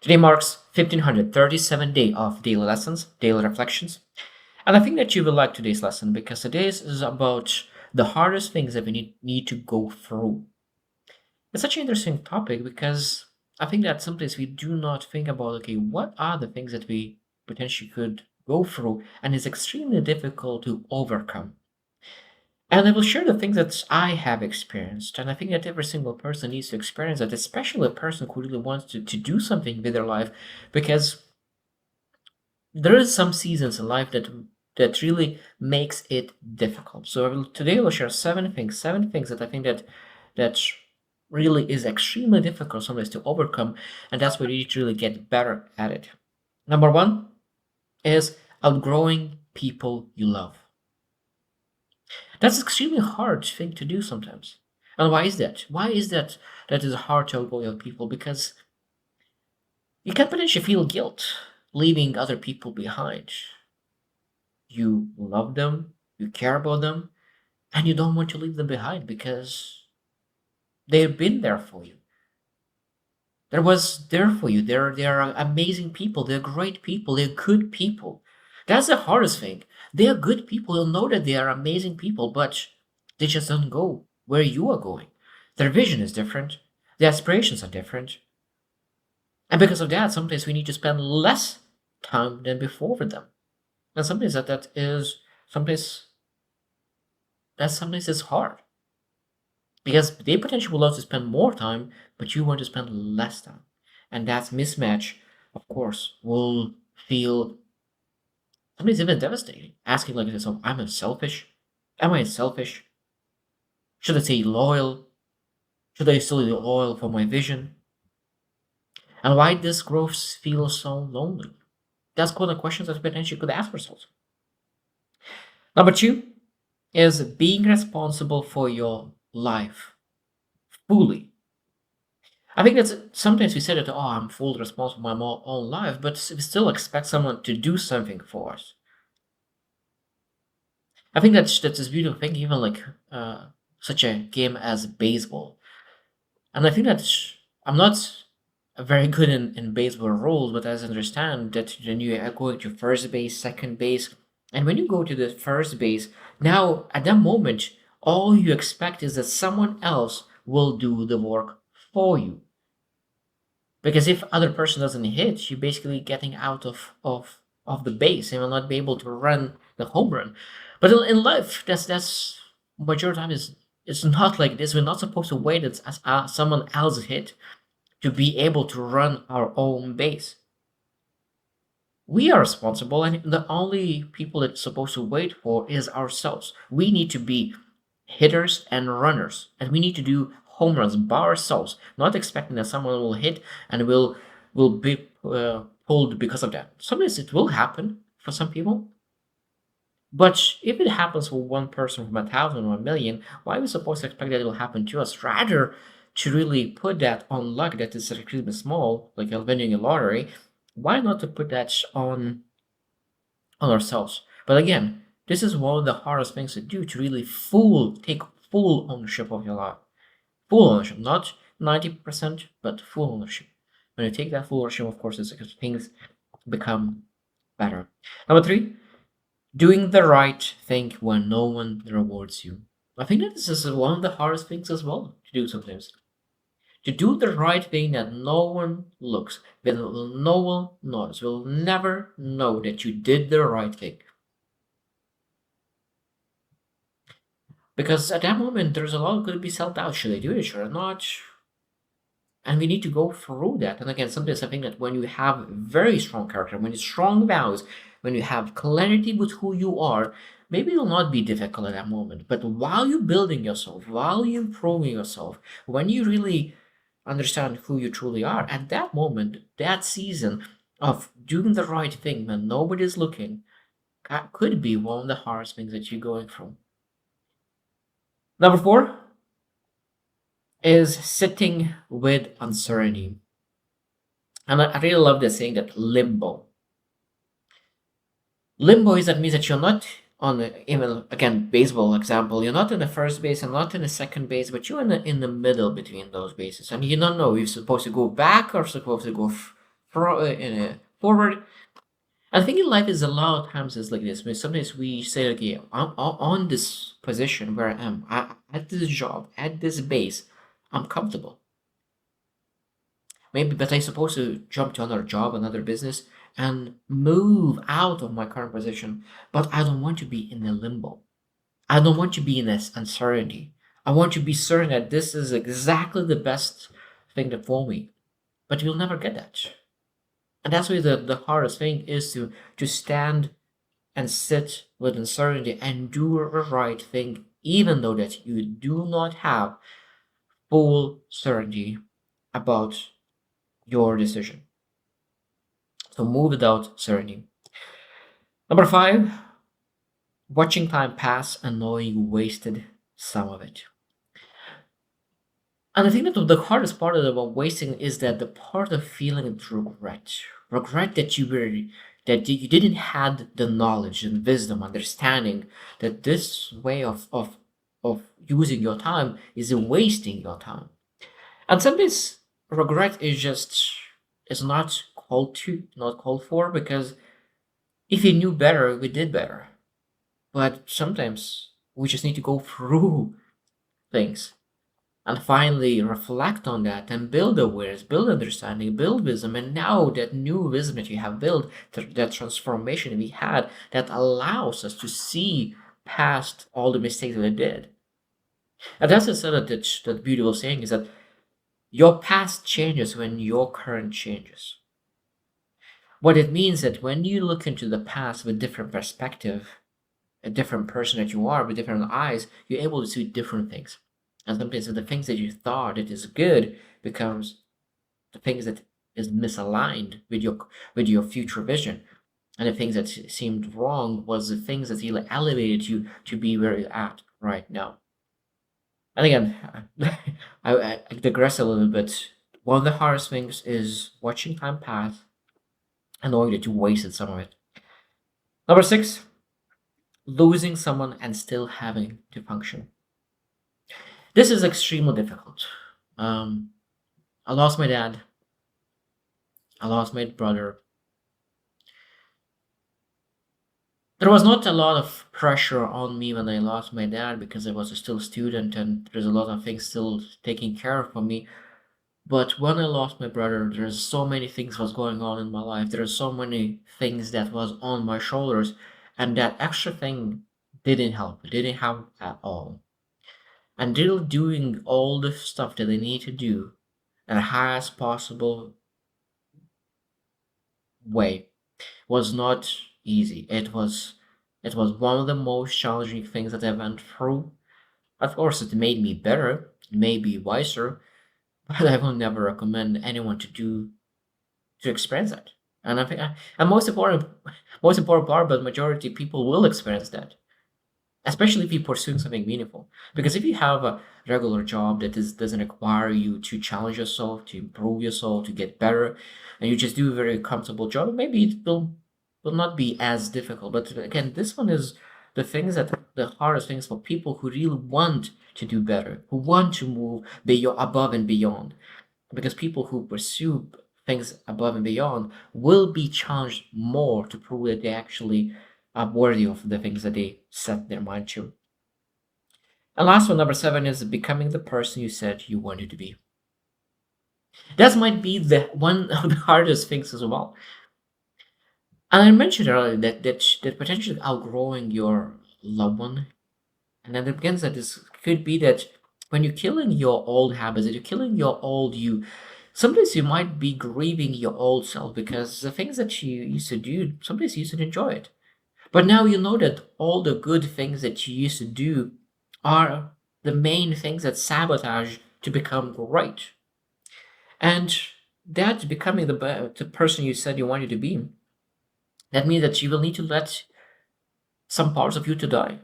Today marks 1537 day of daily lessons, daily reflections. And I think that you will like today's lesson because today's is about the hardest things that we need to go through. It's such an interesting topic because I think that sometimes we do not think about, okay, what are the things that we potentially could go through and is extremely difficult to overcome. And I will share the things that I have experienced. And I think that every single person needs to experience that, especially a person who really wants to do something with their life, because there is some seasons in life that really makes it difficult. So today I will share seven things that I think that really is extremely difficult sometimes to overcome, and that's why you need to really get better at it. Number one is outgrowing people you love. That's extremely hard thing to do sometimes. And why is that? Why is that is hard to outgrow your people? Because you can potentially feel guilt leaving other people behind. You love them, you care about them, and you don't want to leave them behind because they've been there for you. There was there for you. They're amazing people. They're great people. They're good people. That's the hardest thing. They are good people. You'll know that they are amazing people, but they just don't go where you are going. Their vision is different. Their aspirations are different. And because of that, sometimes we need to spend less time than before with them. And sometimes that is sometimes sometimes it's hard. Because they potentially would love to spend more time, but you want to spend less time. And that mismatch, of course, will feel sometimes even devastating. Asking like yourself, am I selfish? Am I selfish? Should I say loyal? Should I still be loyal for my vision? And why this growth feels so lonely? That's kind of questions that potentially could ask ourselves. Number two is being responsible for your life fully. I think that's sometimes we say that, oh, I'm fully responsible for my own life, but we still expect someone to do something for us. I think that's this beautiful thing, even like such a game as baseball. And I think that I'm not very good in baseball rules, but as I understand that when you are going to first base, second base, and when you go to the first base, now at that moment, all you expect is that someone else will do the work for you. Because if other person doesn't hit, you're basically getting out of the base and will not be able to run the home run. But in life, that's majority of the time is it's not like this. We're not supposed to wait as someone else hit to be able to run our own base. We are responsible, and the only people that's supposed to wait for is ourselves. We need to be hitters and runners, and we need to do home runs by ourselves, not expecting that someone will hit and will be pulled because of that. Sometimes it will happen for some people, but if it happens for one person from 1,000 or 1,000,000, why are we supposed to expect that it will happen to us? Rather, to really put that on luck that is extremely small, like winning a lottery, why not to put that on ourselves? But again, this is one of the hardest things to do to really take full ownership of your life. Full ownership, not 90%, but full ownership. When you take that full ownership, of course, it's because things become better. Number three, doing the right thing when no one rewards you. I think that this is one of the hardest things as well to do sometimes. To do the right thing that no one looks, that no one knows, will never know that you did the right thing. Because at that moment, there's a lot could be self doubt. Should I do it? Should I not? And we need to go through that. And again, sometimes I think that when you have very strong character, when you strong values, when you have clarity with who you are, maybe it will not be difficult at that moment. But while you're building yourself, while you're improving yourself, when you really understand who you truly are, at that moment, that season of doing the right thing when nobody's looking, could be one of the hardest things that you're going through. Number four is sitting with uncertainty. And I really love this saying that limbo. Limbo is that means that you're not on the, even again baseball example, you're not in the first base and not in the second base, but you're in the middle between those bases, and you don't know if you're supposed to go back or supposed to go forward. I think in life is a lot of times it's like this. When sometimes we say, okay, I'm on this position where I am, at this job, at this base, I'm comfortable. Maybe, but I supposed to jump to another job, another business, and move out of my current position. But I don't want to be in a limbo. I don't want to be in this uncertainty. I want to be certain that this is exactly the best thing for me. But you'll never get that. And that's why the hardest thing is to stand and sit with uncertainty and do the right thing, even though that you do not have full certainty about your decision. So move without certainty. Number five, watching time pass and knowing you wasted some of it. And I think that the hardest part about wasting is that the part of feeling regret, regret that you didn't had the knowledge and wisdom, understanding that this way of using your time is wasting your time. And sometimes regret is not not called for because if we knew better, we did better. But sometimes we just need to go through things and finally reflect on that and build awareness, build understanding, build wisdom. And now that new wisdom that you have built, that transformation we had, that allows us to see past all the mistakes that we did. And that's that beautiful saying is that your past changes when your current changes. What it means that when you look into the past with different perspective, a different person that you are with different eyes, you're able to see different things. And sometimes the things that you thought it is good becomes the things that is misaligned with your future vision. And the things that seemed wrong was the things that he elevated you to be where you're at right now. And again, I digress a little bit. One of the hardest things is watching time pass and knowing that you wasted some of it. Number six, losing someone and still having to function. This is extremely difficult. Um, I lost my dad. I lost my brother. There was not a lot of pressure on me when I lost my dad because I was still a student and there's a lot of things still taking care of for me. But when I lost my brother, there's so many things was going on in my life. There's so many things that was on my shoulders, and that extra thing didn't help. It didn't help at all. And still doing all the stuff that I need to do in the highest possible way was not easy. It was one of the most challenging things that I went through. Of course, it made me better, it made me wiser, but I will never recommend anyone to experience that. And I think, and most important part, but majority people will experience that, especially if you're pursuing something meaningful. Because if you have a regular job that doesn't require you to challenge yourself, to improve yourself, to get better, and you just do a very comfortable job, maybe it will not be as difficult. But again, this one is the hardest things for people who really want to do better, who want to move above and beyond. Because people who pursue things above and beyond will be challenged more to prove that they actually are worthy of the things that they set their mind to. And last one, number seven, is becoming the person you said you wanted to be. That might be the one of the hardest things as well. And I mentioned earlier that potentially outgrowing your loved one, and then again that this could be that when you're killing your old habits, that you're killing your old you, sometimes you might be grieving your old self because the things that you used to do, sometimes you used to enjoy it. But now you know that all the good things that you used to do are the main things that sabotage to become great. And that becoming the person you said you wanted to be, that means that you will need to let some parts of you to die.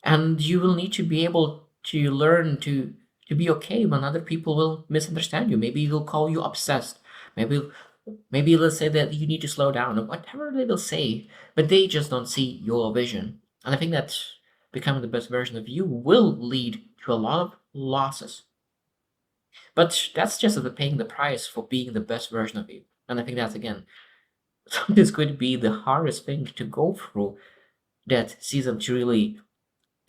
And you will need to be able to learn to be okay when other people will misunderstand you. Maybe they'll call you obsessed. Maybe maybe they'll say that you need to slow down or whatever they will say, but they just don't see your vision. And I think that becoming the best version of you will lead to a lot of losses. But that's just the paying the price for being the best version of you. And I think that's again, this could be the hardest thing to go through, that season to really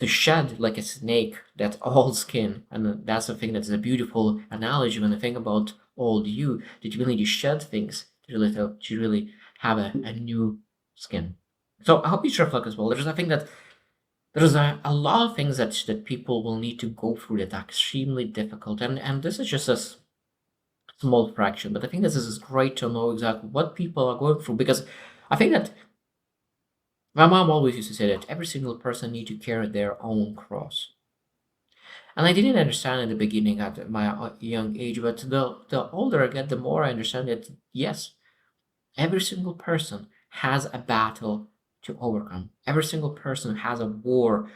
to shed like a snake that's all skin. And that's the thing, that's a beautiful analogy when I think about old you, that you really need to shed things to really have a new skin. So I hope you should reflect as well. I think that there's a lot of things that people will need to go through that are extremely difficult, and this is just small fraction. But I think this is great to know exactly what people are going through, because I think that my mom always used to say that every single person need to carry their own cross. And I didn't understand in the beginning at my young age, but the older I get, the more I understand that yes, every single person has a battle to overcome. Every single person has a war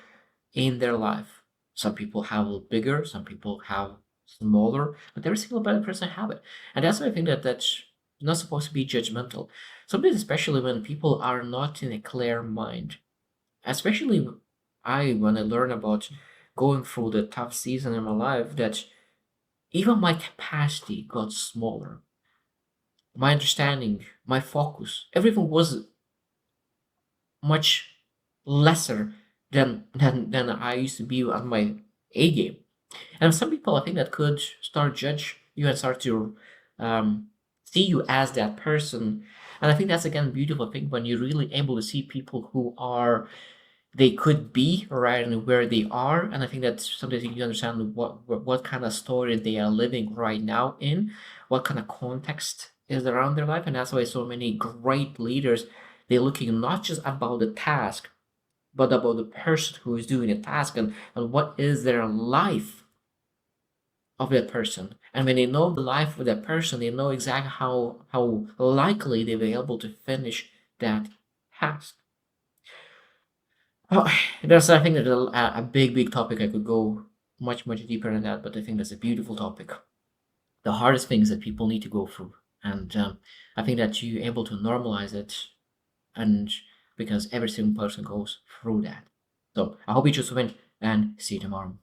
in their life. Some people have a bigger, some people have smaller, but every single person have it. And that's why I think that that's not supposed to be judgmental. Sometimes, especially when people are not in a clear mind, especially when I learn about going through the tough season in my life, that even my capacity got smaller. My understanding, my focus, everything was much lesser than I used to be on my A game. And some people, I think, that could start judge you and start to see you as that person. And I think that's again beautiful thing when you're really able to see people who are they could be right and where they are. And I think that sometimes you understand what kind of story they are living right now in, what kind of context is around their life. And that's why so many great leaders, they're looking not just about the task, but about the person who is doing the task, and what is their life of that person. And when they know the life of that person, they know exactly how likely they'll be able to finish that task. Oh, that's I think that a big topic. I could go much deeper than that, but I think that's a beautiful topic. The hardest things that people need to go through, and I think that you're able to normalize it, and because every single person goes through that. So I hope you just win and see you tomorrow.